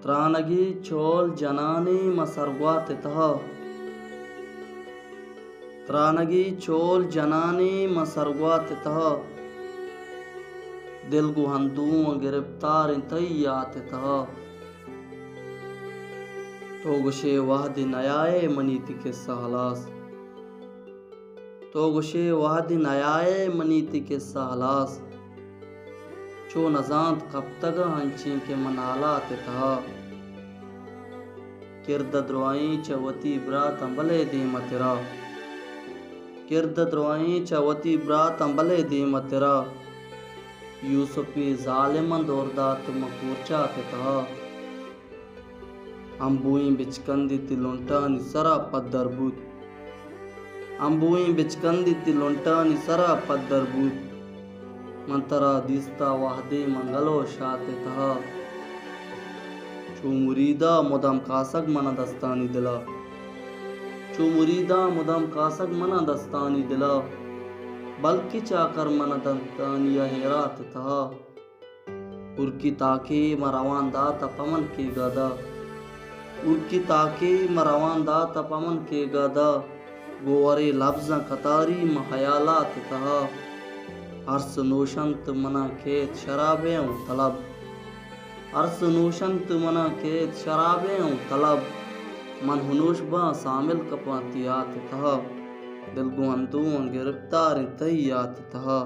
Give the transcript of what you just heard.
त्रानगी चोल जनानी मसरगवात तह त्रानगी चोल जनानी मसरगवात तह दिल गुहंतू गिरफ्तार तैयात तह तो गुशे वाहद नयाए मनीति के सहलास तो गुशे वाहद नयाए मनीति के सहलास चो नजांत कब तक हंची के मनालात तहा किरद द्रोई चवती ब्रात अंबले दी मतरा किरद द्रोई चवती ब्रात अंबले दी मतरा यूसुफी जालिमन दोरदात मकूर्चात तहा अंबुई बिचकंदी तिलुंटा निसरा पद्दरबूत अंबुई बिचकंदी तिलुंटा निसरा पद्दरबूत मंतरा दिस्ता वाहदे मंगलो शाते तहा चू मुरीदा मुदम कासक मना दस्तानी दिला चू मुरीदा मुदम कासक मना दस्तानी दिला बल्कि चाकर मना दस्तानी हेरात तहा उर्की ताके मरवान दा तपमन के गदा उर्की ताके मरवान दा तपमन के गदा गोवरे लफ्ज़ कतारी महयालात तहा अर्स नोशंत मना खेत शराबे तलब अर्स नोशंत मना खेत शराबे तलब मन हुनूश बा शामिल कपातियात तहा दिल गुहंतू गिरफ्तार तैयात तहा।